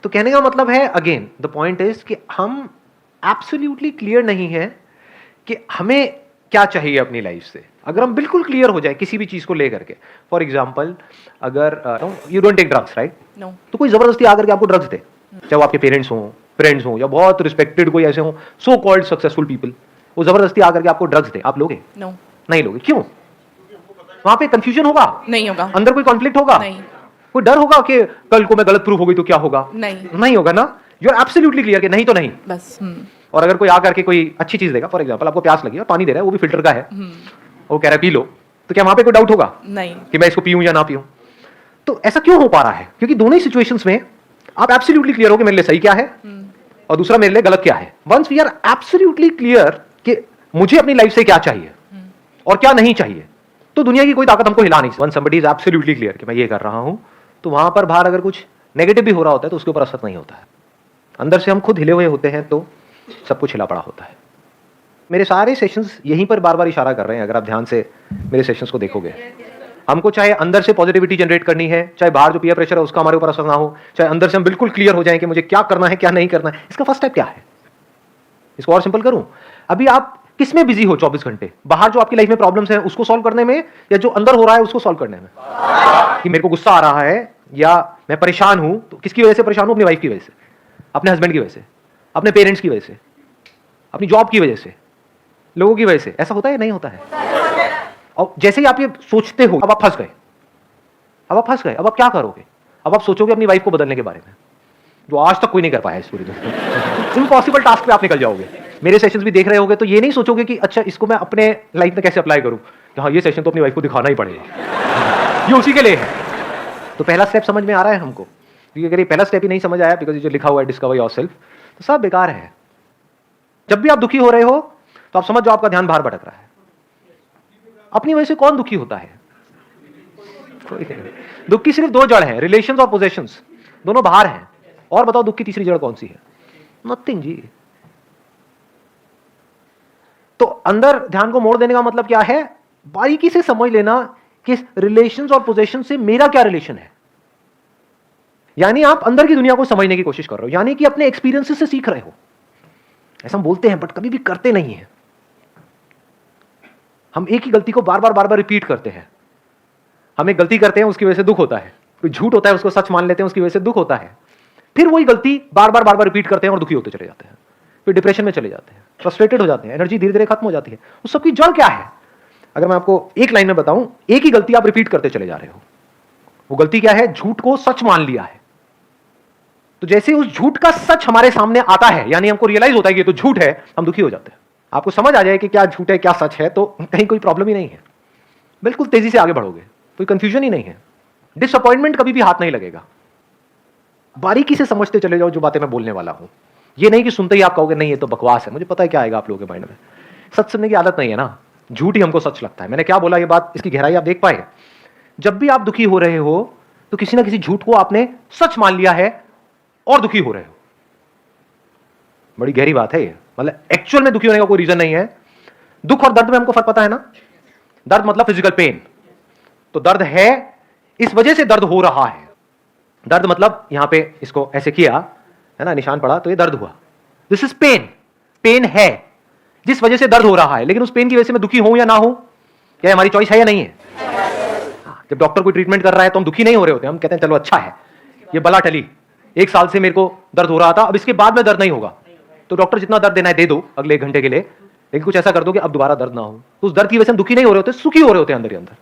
तो कहने का मतलब है, अगेन द पॉइंट इज कि हम एब्सोल्युटली क्लियर नहीं है कि हमें क्या चाहिए अपनी लाइफ से। अगर हम बिल्कुल क्लियर हो जाए किसी भी चीज को लेकर के, फॉर एग्जाम्पल अगर you don't take drugs right, no. तो कोई जबरदस्ती आकर के आपको ड्रग्स दे, चाहे वो आपके पेरेंट्स हों, फ्रेंड्स हों, या बहुत रिस्पेक्टेड कोई ऐसे हों, सो कॉल्ड सक्सेसफुल पीपल, वो जबरदस्ती आकर के आपको ड्रग्स दे, आप लोगे? नो। नहीं लोगे। क्यों? वहां पे कंफ्यूजन होगा, नहीं होगा। अंदर कोई कॉन्फ्लिक्ट होगा, नहीं। कोई डर होगा कि कल को मैं गलत प्रूफ हो गई तो क्या होगा? नहीं होगा ना। यू आर एब्सोल्युटली क्लियर कि नहीं तो नहीं। बस। और अगर कोई आकर के कोई अच्छी चीज देगा, फॉर एग्जांपल आपको प्यास लगी है, पानी दे रहा है, वो भी फिल्टर का है, वो कह रहा है पी लो, तो क्या वहां पे कोई डाउट होगा नहीं कि मैं इसको पीऊं या ना पीऊं? तो ऐसा क्यों हो पा रहा है? क्योंकि दोनों ही सिचुएशंस में आप एब्सोल्युटली क्लियर हो कि मेरे लिए सही क्या है और दूसरा मेरे लिए गलत क्या है। Once we are absolutely clear कि मुझे अपनी लाइफ से क्या चाहिए और क्या नहीं चाहिए, तो दुनिया की कोई ताकत हमको हिला नहीं सकती। One somebody is absolutely clear कि मैं ये कर रहा हूं, तो वहां पर बाहर अगर कुछ नेगेटिव भी हो रहा होता है तो उसके ऊपर असर नहीं होता है। अंदर से हम खुद हिले हुए होते हैं तो सब कुछ हिला पड़ा होता है। मेरे सारे सेशंस यहीं पर बार बार इशारा कर रहे हैं, अगर आप ध्यान से मेरे सेशंस को देखोगे। हमको चाहे अंदर से पॉजिटिविटी जनरेट करनी है, चाहे बाहर जो पीयर प्रेशर है उसका हमारे ऊपर असर ना हो, चाहे अंदर से हम बिल्कुल क्लियर हो जाएं कि मुझे क्या करना है क्या नहीं करना है। इसका फर्स्ट स्टेप क्या है? इसको और सिंपल करूं, अभी आप किस में बिजी हो 24 घंटे? बाहर जो आपकी लाइफ में प्रॉब्लम्स हैं उसको सॉल्व करने में, या जो अंदर हो रहा है उसको सॉल्व करने में? कि मेरे को गुस्सा आ रहा है या मैं परेशान हूं, तो किसकी वजह से परेशान हूं? अपनी वाइफ की वजह से, अपने हस्बैंड की वजह से, अपने पेरेंट्स की वजह से, अपनी जॉब की वजह से, लोगों की वजह से। ऐसा होता है नहीं होता है? और जैसे ही आप ये सोचते हो, अब आप फंस गए, अब आप क्या करोगे? अब आप सोचोगे अपनी वाइफ को बदलने के बारे में, जो आज तक कोई नहीं कर पाया इस पूरी दुनिया। इम्पॉसिबल टास्क पे आप निकल जाओगे। मेरे सेशंस भी देख रहे होगे तो ये नहीं सोचोगे कि अच्छा इसको मैं अपने लाइफ में कैसे अप्लाई करूं, कि हाँ ये सेशन तो अपनी वाइफ को दिखाना ही पड़ेगा, ये उसी के लिए है। तो पहला स्टेप समझ में आ रहा है हमको? क्योंकि अगर ये पहला स्टेप ही नहीं समझ आया, बिकॉज ये जो लिखा हुआ है डिस्कवर योरसेल्फ, तो सब बेकार है। जब भी आप दुखी हो रहे हो तो आप समझ जाओ आपका ध्यान बाहर भटक रहा है। अपनी वजह से कौन दुखी होता है? दुख की सिर्फ दो जड़ है, रिलेशंस और पोजेशंस, दोनों बाहर हैं। और बताओ दुख की तीसरी जड़ कौन सी है? नथिंग जी। तो अंदर ध्यान को मोड़ देने का मतलब क्या है? बारीकी से समझ लेना कि रिलेशंस और पोजेशन से मेरा क्या रिलेशन है। यानी आप अंदर की दुनिया को समझने की कोशिश कर रहे हो, यानी कि अपने एक्सपीरियंसेस से सीख रहे हो। ऐसा हम बोलते हैं बट कभी भी करते नहीं है। हम एक ही गलती को बार बार रिपीट करते हैं। हम एक गलती करते हैं, उसकी वजह से दुख होता है। कोई झूठ होता है, उसको सच मान लेते हैं, उसकी वजह से दुख होता है। फिर वही गलती बार बार रिपीट करते हैं और दुखी होते चले जाते हैं। फिर डिप्रेशन में चले जाते हैं, फ्रस्ट्रेटेड हो जाते हैं, एनर्जी धीरे धीरे खत्म हो जाती है। उस सबकी जड़ क्या है? अगर मैं आपको एक लाइन में बताऊं, एक ही गलती आप रिपीट करते चले जा रहे हो। वो गलती क्या है? झूठ को सच मान लिया है। तो जैसे उस झूठ का सच हमारे सामने आता है, यानी हमको रियलाइज होता है कि ये तो झूठ है, हम दुखी हो जाते हैं। आपको समझ आ जाए कि क्या झूठ है क्या सच है, तो कहीं कोई प्रॉब्लम ही नहीं है, बिल्कुल तेजी से आगे बढ़ोगे, कोई कंफ्यूजन ही नहीं है। डिसअपॉइंटमेंट कभी भी हाथ नहीं लगेगा। बारीकी से समझते चले जाओ जो बातें मैं बोलने वाला हूं। ये नहीं कि सुनते ही आप कहोगे नहीं ये तो बकवास है, मुझे पता है क्या आएगा आप लोगों के माइंड में। सच सुनने की आदत नहीं है ना, झूठ ही हमको सच लगता है। मैंने क्या बोला ये बात, इसकी गहराई आप देख पाए? जब भी आप दुखी हो रहे हो तो किसी ना किसी झूठ को आपने सच मान लिया है और दुखी हो रहे हो। बड़ी गहरी बात है ये। मतलब एक्चुअल में दुखी होने का कोई रीजन नहीं है। दुख और दर्द में हमको फर्क पता है ना? दर्द मतलब फिजिकल पेन, तो दर्द है इस वजह से दर्द हो रहा है। दर्द मतलब यहां पे इसको ऐसे किया है ना, निशान पड़ा तो ये दर्द हुआ। This is pen. पेन है जिस वजह से दर्द हो रहा है, लेकिन उस पेन की वजह से मैं दुखी हूं या ना हूं, क्या हमारी चॉइस है या नहीं है? जब डॉक्टर कोई ट्रीटमेंट कर रहा है तो हम दुखी नहीं हो रहे होते, हम कहते हैं चलो अच्छा है ये बला टली, 1 साल से मेरे को दर्द हो रहा था, अब इसके बाद में दर्द नहीं होगा, तो डॉक्टर जितना दर्द देना है दे दो अगले 1 घंटे के लिए, लेकिन कुछ ऐसा कर दो कि अब दोबारा दर्द ना हो। तो उस दर्द की वजह से हम दुखी नहीं हो रहे होते, सुखी हो रहे होते हैं अंदर ही अंदर।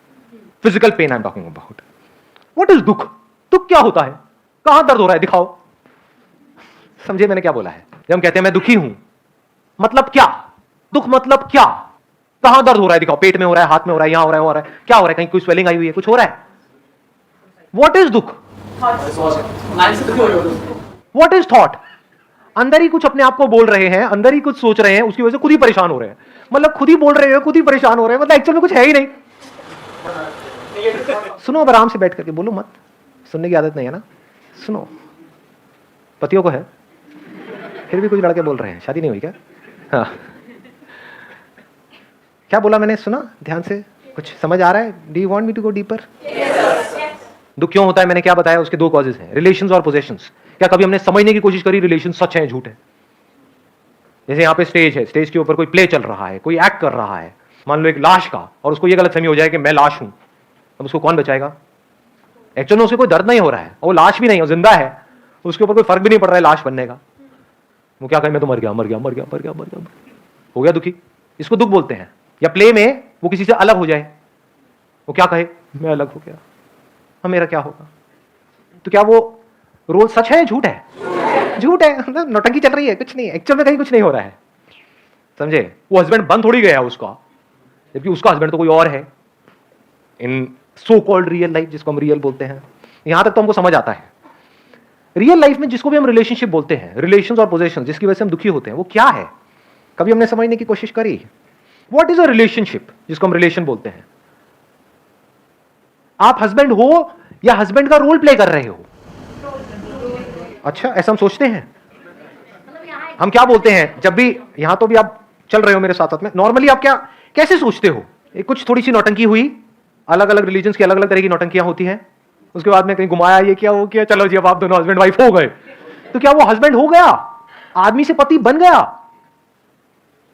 Physical pain I am talking about. What is दुख? दुख क्या होता है? कहां दर्द हो रहा है दिखाओ। समझे मैंने क्या बोला है? जब हम कहते हैं मैं दुखी हूं, मतलब क्या? दुख मतलब क्या? कहां दर्द हो रहा है दिखाओ। पेट में हो रहा है, हाथ में हो रहा है, यहां हो रहा है, हो रहा है, क्या हो रहा है? कहीं कोई स्वेलिंग आई हुई है, कुछ हो रहा है? व्हाट इज दुख? What is thought? अंदर ही कुछ अपने आप को बोल रहे हैं, अंदर ही कुछ सोच रहे हैं, उसकी वजह से खुद ही परेशान हो रहे हैं। मतलब खुद ही बोल रहे हैं, खुद ही परेशान हो रहे हैं, मतलब एक्चुअल में कुछ है ही नहीं। सुनो अब आराम से बैठ करके, बोलो मत, सुनने की आदत नहीं है ना, सुनो। पतियों को है, फिर भी कुछ लड़के बोल रहे हैं, शादी नहीं हुई क्या? हाँ, क्या बोला मैंने? सुना ध्यान से? कुछ समझ आ रहा है? Do you want me to go deeper? दुख क्यों होता है मैंने क्या बताया, उसके दो कॉजेज हैं, रिलेशंस और पोजेशंस। क्या कभी हमने समझने की कोशिश करी रिलेशन सच है झूठ है? जैसे यहाँ पे स्टेज है, स्टेज के ऊपर कोई प्ले चल रहा है, कोई एक्ट कर रहा है, मान लो एक लाश का, और उसको ये गलतफहमी हो जाए कि मैं लाश हूं, अब उसको कौन बचाएगा? एक्चुअल में उसे कोई दर्द नहीं हो रहा है, वो लाश भी नहीं, वो जिंदा है, उसके ऊपर कोई फर्क भी नहीं पड़ रहा है लाश बनने का। वो क्या कहे, मैं तो मर गया मर गया मर गया मर गया मर गया, हो गया दुखी, इसको दुख बोलते हैं। या प्ले में वो किसी से अलग हो जाए, वो क्या कहे, मैं अलग हो गया, हम मेरा क्या होगा? तो क्या वो रोल सच है झूठ है? झूठ है, नौटंकी चल रही है, कुछ नहीं, एक्चुअल में कहीं कुछ नहीं हो रहा है, समझे? वो हस्बैंड बन थोड़ी गया उसका, जबकि उसका हस्बैंड तो कोई और है इन सो कॉल्ड रियल लाइफ, जिसको हम रियल बोलते हैं। यहां तक तो हमको समझ आता है। रियल लाइफ में जिसको भी हम रिलेशनशिप बोलते हैं, रिलेशंस और पोजीशन, जिसकी वजह से हम दुखी होते हैं, वो क्या है? कभी हमने समझने की कोशिश करी? व्हाट इज अ रिलेशनशिप जिसको हम रिलेशन बोलते हैं? आप हस्बैंड हो या हस्बैंड का रोल प्ले कर रहे हो? अच्छा, ऐसा हम सोचते हैं। हम क्या बोलते हैं जब भी, यहां तो भी आप चल रहे हो मेरे साथ साथ में, नॉर्मली आप क्या कैसे सोचते हो? कुछ थोड़ी सी नौटंकी हुई, अलग अलग रिलीजन की अलग अलग तरह की नौटंकियां होती हैं, उसके बाद में कहीं घुमाया, ये क्या वो क्या, चलो जी अब आप दोनों हस्बैंड वाइफ हो गए। तो क्या वो हस्बैंड हो गया, आदमी से पति बन गया?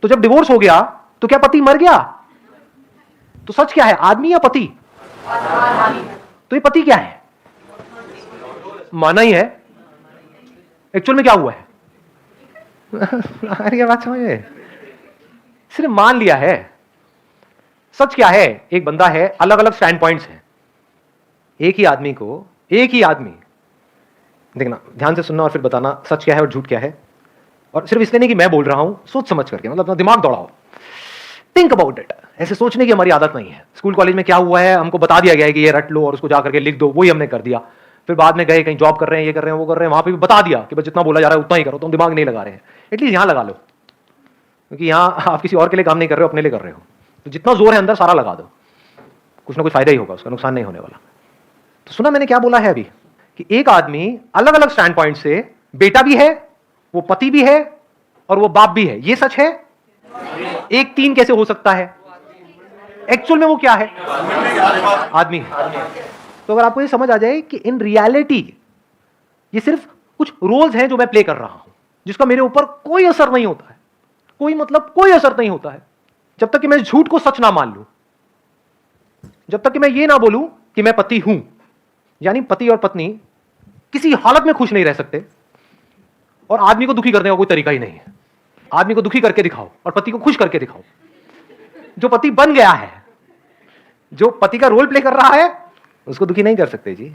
तो जब डिवोर्स हो गया तो क्या पति मर गया? तो सच क्या है, आदमी या पति? तो ये पति क्या है? माना ही है, एक्चुअल में क्या हुआ है? अरे बात समझे, सिर्फ मान लिया है। सच क्या है, एक बंदा है, अलग अलग स्टैंड पॉइंट्स हैं। एक ही आदमी को, एक ही आदमी, देखना ध्यान से सुनना और फिर बताना सच क्या है और झूठ क्या है। और सिर्फ इसलिए नहीं कि मैं बोल रहा हूं, सोच समझ करके, मतलब अपना दिमाग दौड़ाओ, थिंक अबाउट इट। ऐसे सोचने की हमारी आदत नहीं है। स्कूल कॉलेज में क्या हुआ है, हमको बता दिया गया है कि ये रट लो और उसको जाकर के लिख दो, वही हमने कर दिया। फिर बाद में गए कहीं जॉब कर रहे हैं, ये कर रहे हैं, वो कर रहे हैं, वहां पे भी बता दिया कि बस जितना बोला जा रहा है उतना ही करो, तुम दिमाग नहीं लगा रहे हैं। एटलीस्ट यहां लगा लो, क्योंकि यहां आप किसी और के लिए काम नहीं कर रहे हो, अपने लिए कर रहे हो। तो जितना जोर है अंदर सारा लगा दो, कुछ ना कुछ फायदा ही होगा, उसका नुकसान नहीं होने वाला। तो सुना मैंने क्या बोला है अभी, कि एक आदमी अलग अलग स्टैंड पॉइंट से, बेटा भी है, वो पति भी है, और वो बाप भी है। ये सच है? एक तीन कैसे हो सकता है? एक्चुअल में वो क्या है? आदमी है। तो अगर आपको ये समझ आ जाए कि इन रियलिटी ये सिर्फ कुछ रोल्स हैं जो मैं प्ले कर रहा हूं, जिसका मेरे ऊपर कोई असर नहीं होता है, कोई मतलब कोई असर नहीं होता है, जब तक कि मैं झूठ को सच ना मान लूं, जब तक कि मैं ये ना बोलूं कि मैं पति हूं। यानी पति और पत्नी किसी हालत में खुश नहीं रह सकते, और आदमी को दुखी करने का कोई तरीका ही नहीं है। आदमी को दुखी करके दिखाओ और पति को खुश करके दिखाओ। जो पति बन गया है, जो पति का रोल प्ले कर रहा है, उसको दुखी नहीं कर सकते जी।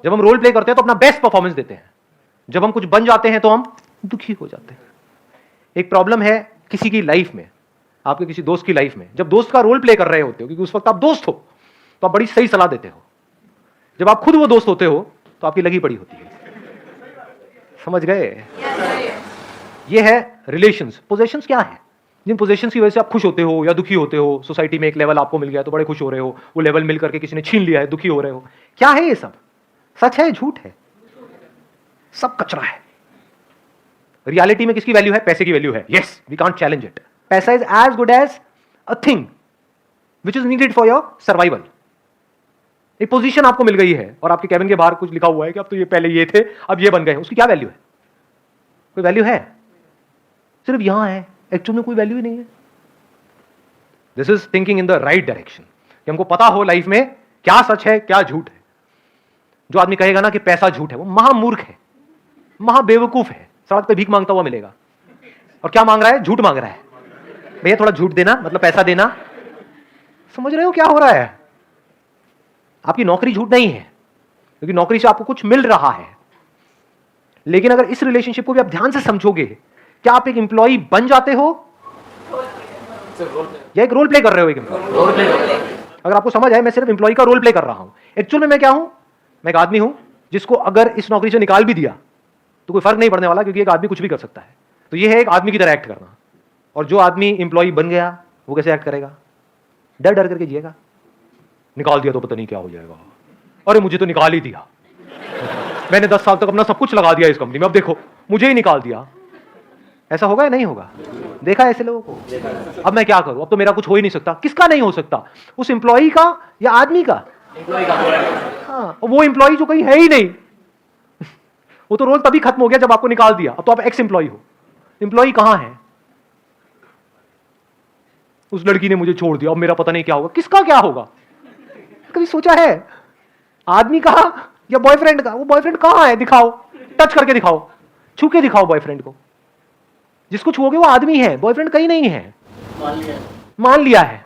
जब हम रोल प्ले करते हैं तो अपना बेस्ट परफॉर्मेंस देते हैं, जब हम कुछ बन जाते हैं तो हम दुखी हो जाते हैं। एक प्रॉब्लम है किसी की लाइफ में, आपके किसी दोस्त की लाइफ में, जब दोस्त का रोल प्ले कर रहे होते हो, क्योंकि उस वक्त आप दोस्त हो, तो आप बड़ी सही सलाह देते हो। जब आप खुद वो दोस्त होते हो तो आपकी लगी पड़ी होती है। समझ गए? ये है रिलेशंस। पोजेशंस क्या है? जिन पोजेशंस की वजह से आप खुश होते हो या दुखी होते हो। सोसाइटी में एक लेवल आपको मिल गया तो बड़े खुश हो रहे हो, वो लेवल मिल करके किसी ने छीन लिया है, दुखी हो रहे हो। क्या है ये सब? सच है झूठ है? सब कचरा है। रियलिटी में किसकी वैल्यू है? पैसे की वैल्यू है। Yes, we can't challenge it. पैसा is as good as a thing which is needed for your survival. एक पोजीशन आपको मिल गई है और आपके कैबिन के बाहर कुछ लिखा हुआ है कि अब तो ये पहले ये थे, अब ये बन गए, उसकी क्या वैल्यू है? कोई वैल्यू है? सिर्फ यहां है, एक्चुअल में कोई वैल्यू ही नहीं है। This is thinking in the right direction, कि हमको पता हो लाइफ में क्या सच है क्या झूठ है। जो आदमी कहेगा ना कि पैसा झूठ है, वो महामूर्ख है, महाबेवकूफ है। सड़क पे भीख मांगता हुआ मिलेगा, और क्या मांग रहा है? झूठ मांग रहा है। भैया थोड़ा झूठ देना, मतलब पैसा देना। समझ रहे हो क्या हो रहा है? आपकी नौकरी झूठ नहीं है, क्योंकि नौकरी से आपको कुछ मिल रहा है। लेकिन अगर इस रिलेशनशिप को भी आप ध्यान से समझोगे, क्या आप एक एम्प्लॉय बन जाते हो या एक रोल प्ले कर रहे हो? एक रोल प्ले। अगर आपको समझ आए, मैं सिर्फ एम्प्लॉय का रोल प्ले कर रहा हूं, एक्चुअल में मैं क्या हूं? मैं एक आदमी हूं जिसको अगर इस नौकरी से निकाल भी दिया तो कोई फर्क नहीं पड़ने वाला, क्योंकि एक आदमी कुछ भी कर सकता है। तो ये है एक आदमी की तरह एक्ट करना। और जो आदमी एम्प्लॉय बन गया वो कैसे एक्ट करेगा? डर डर करके जिएगा। निकाल दिया तो पता नहीं क्या हो जाएगा, अरे मुझे तो निकाल ही दिया, मैंने 10 साल तक अपना सब कुछ लगा दिया इस कंपनी में, अब देखो मुझे ही निकाल दिया। ऐसा होगा या नहीं होगा? देखा ऐसे लोगों को? अब मैं क्या करूं? अब तो मेरा कुछ हो ही नहीं सकता। किसका नहीं हो सकता? उस एम्प्लॉय का या आदमी का? हाँ, वो एम्प्लॉय जो कहीं है ही नहीं, वो तो रोल तभी खत्म हो गया जब आपको निकाल दिया, अब तो आप एक्स एम्प्लॉय हो। एम्प्लॉय कहां है? उस लड़की ने मुझे छोड़ दिया, अब मेरा पता नहीं क्या होगा। किसका क्या होगा? कभी सोचा है? आदमी का या बॉयफ्रेंड का? वो बॉयफ्रेंड कहां है? दिखाओ, टच करके दिखाओ, छू के दिखाओ बॉयफ्रेंड को। जिसको छुओगे वो आदमी है, बॉयफ्रेंड कहीं नहीं है। मान लिया है,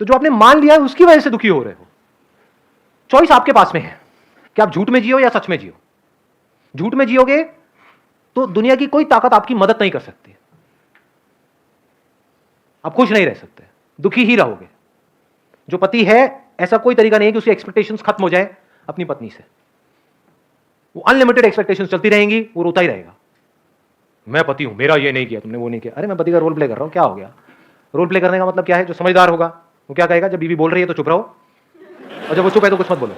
तो जो आपने मान लिया है उसकी वजह से दुखी हो रहे हो। चॉइस आपके पास में है कि आप झूठ में जियो या सच में जियो। झूठ में जियोगे तो दुनिया की कोई ताकत आपकी मदद नहीं कर सकती, आप खुश नहीं रह सकते, दुखी ही रहोगे। जो पति है, ऐसा कोई तरीका नहीं है कि उसकी एक्सपेक्टेशंस खत्म हो जाए अपनी पत्नी से। वो अनलिमिटेड एक्सपेक्टेशंस चलती रहेंगी, वो रोता ही रहेगा, मैं पति हूं, मेरा ये नहीं किया, तुमने वो नहीं किया। अरे मैं पति का रोल प्ले कर रहा हूं, क्या हो गया? रोल प्ले करने का मतलब क्या है? जो समझदार होगा वो क्या कहेगा? जब बीवी बोल रही है तो चुप रहो, और जब वो चुप है तो कुछ मत बोलो।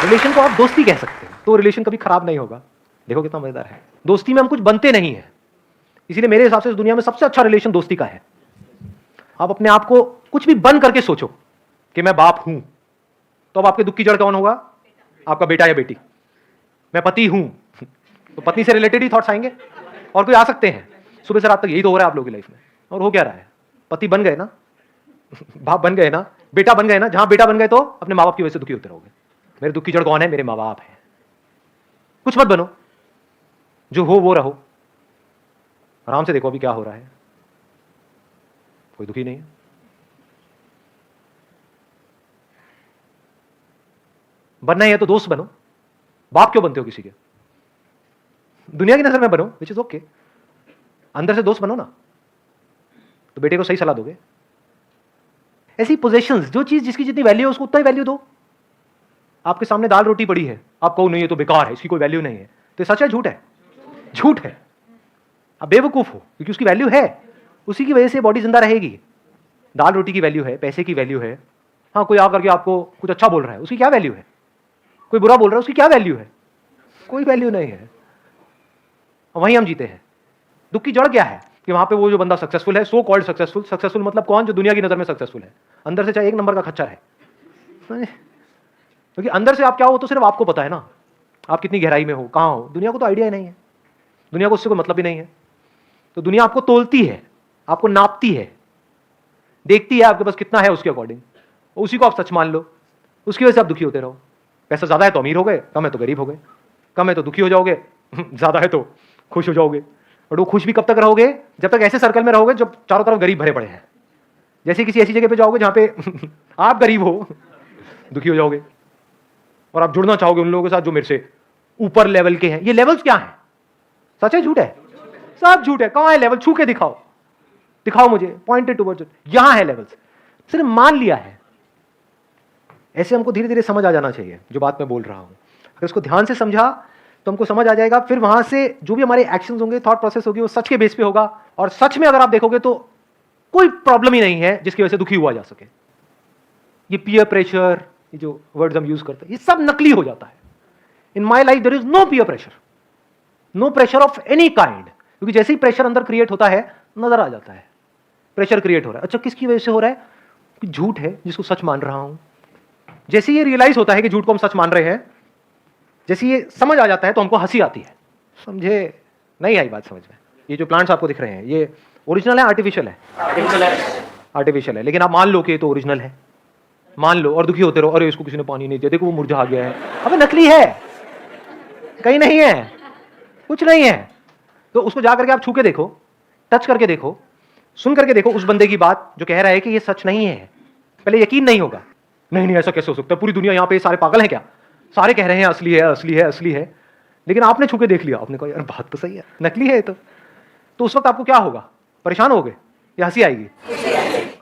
रिलेशन को आप दोस्ती कह सकते हैं, तो रिलेशन कभी खराब नहीं होगा। देखो कितना मजेदार है। दोस्ती में हम कुछ बनते नहीं है, इसीलिए मेरे हिसाब से इस दुनिया में सबसे अच्छा रिलेशन दोस्ती का है। आप अपने आप को कुछ भी बन करके सोचो कि मैं बाप हूं, तो अब आपके दुख की जड़ कौन होगा? आपका बेटा या बेटी। मैं पति हूं, तो पत्नी से रिलेटेड ही थॉट्स आएंगे, और कोई आ सकते हैं। सुबह से रात तक यही तो हो रहा है आप लोगों की लाइफ में, और हो क्या रहा है? पति बन गए ना, बाप बन गए ना, बेटा बन गए ना। जहां बेटा बन गए तो अपने माँ बाप की वजह से दुखी होते रहोगे। मेरे दुख की जड़ कौन है? मेरे माँ बाप है। कुछ मत बनो, जो हो वो रहो, आराम से देखो अभी क्या हो रहा है, कोई दुखी नहीं है। बनना ही है तो दोस्त बनो, बाप क्यों बनते हो किसी के? दुनिया की नजर में बनो, विच इज ओके। अंदर से दोस्त बनो ना, तो बेटे को सही सलाह दोगे। ऐसी पोजेशंस, जो चीज जिसकी जितनी वैल्यू है उसको उतना ही वैल्यू दो। आपके सामने दाल रोटी पड़ी है, आप कहो नहीं ये तो बेकार है, इसकी कोई वैल्यू नहीं है, तो सच है झूठ है? झूठ है। आप बेवकूफ हो, क्योंकि उसकी वैल्यू है, उसी की वजह से बॉडी जिंदा रहेगी। दाल रोटी की वैल्यू है, पैसे की वैल्यू है। हाँ, कोई आकर के आपको कुछ अच्छा बोल रहा है, उसकी क्या वैल्यू है? कोई बुरा बोल रहा है, उसकी क्या वैल्यू है? कोई वैल्यू नहीं है। वहीं हम जीते हैं। दुख की जड़ क्या है? कि वहां पे वो जो बंदा सक्सेसफुल है, सो कॉल्ड सक्सेसफुल, सक्सेसफुल मतलब कौन? जो दुनिया की नजर में सक्सेसफुल है, अंदर से चाहे एक नंबर का खच्चर है। क्योंकि अंदर से आप क्या हो तो सिर्फ आपको पता है ना, आप कितनी गहराई में हो, कहां हो। दुनिया को तो आइडिया ही नहीं है, दुनिया को उससे कोई मतलब ही नहीं है। तो दुनिया आपको तोलती है, आपको नापती है, देखती है आपके पास कितना है उसके अकॉर्डिंग, उसी को आप सच मान लो, उसकी वजह से आप दुखी होते रहो। पैसा ज्यादा है तो अमीर हो गए, कम है तो गरीब हो गए, कम है तो दुखी हो जाओगे, ज्यादा है तो खुश हो जाओगे। और वो खुश भी कब तक रहोगे? जब तक ऐसे सर्कल में रहोगे जब चारों तरफ गरीब भरे पड़े हैं। जैसे किसी ऐसी जगह पे जाओगे जहां पे आप गरीब हो, दुखी हो जाओगे, और आप जुड़ना चाहोगे उन लोगों के साथ जो मेरे से ऊपर लेवल के हैं। ये लेवल्स क्या है? सच है झूठ है? सब झूठ है। कहां है लेवल? छू के दिखाओ, दिखाओ मुझे, पॉइंटेड टुवर्ड्स इट। यहां है लेवल्स, सिर्फ मान लिया है। ऐसे हमको धीरे धीरे समझ आ जाना चाहिए जो बात मैं बोल रहा हूं। अगर इसको ध्यान से समझा तो हमको समझ आ जाएगा। फिर वहां से जो भी हमारे एक्शंस होंगे, थॉट प्रोसेस होगी, वो सच के बेस पे होगा। और सच में अगर आप देखोगे तो कोई प्रॉब्लम ही नहीं है जिसकी वजह से दुखी हुआ जा सके। ये पीयर प्रेशर, ये जो वर्ड्स हम यूज करते हैं, ये सब नकली हो जाता है। In my life there is no peer pressure, no pressure of any kind. क्योंकि जैसे ही प्रेशर अंदर क्रिएट होता है, नजर आ जाता है प्रेशर क्रिएट हो रहा है। अच्छा, किसकी वजह से हो रहा है? कि झूठ है जिसको सच मान रहा हूं। जैसे ये रियलाइज होता है कि झूठ को हम सच मान रहे हैं, जैसे ये समझ आ जाता है तो हमको हंसी आती है। समझे? नहीं आई बात समझ में? ये जो प्लांट्स आपको दिख रहे हैं, ये ओरिजिनल है आर्टिफिशियल है? आर्टिफिशियल है, लेकिन आप मान लो कि ये तो ओरिजिनल है, मान लो, और दुखी होते रहो, अरे इसको किसी ने पानी नहीं दिया, देखो वो मुरझा गया है। अबे नकली है, कहीं नहीं है, कुछ नहीं है। तो उसको जा करके आप छू के देखो, टच करके देखो, सुन करके देखो उस बंदे की बात जो कह रहा है कि ये सच नहीं है। पहले यकीन नहीं होगा, नहीं नहीं ऐसा कैसे हो सकता है, पूरी दुनिया यहाँ पे सारे पागल हैं क्या, सारे कह रहे हैं असली है असली है असली है। लेकिन आपने छू के देख लिया, आपने कहा यार बात तो सही है, नकली है तो उस वक्त आपको क्या होगा? परेशान होगे या हंसी आएगी?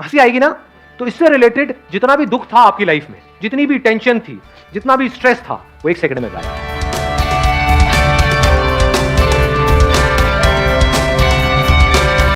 हंसी आएगी ना। तो इससे रिलेटेड जितना भी दुख था आपकी लाइफ में, जितनी भी टेंशन थी, जितना भी स्ट्रेस था, वो एक सेकंड में गायब।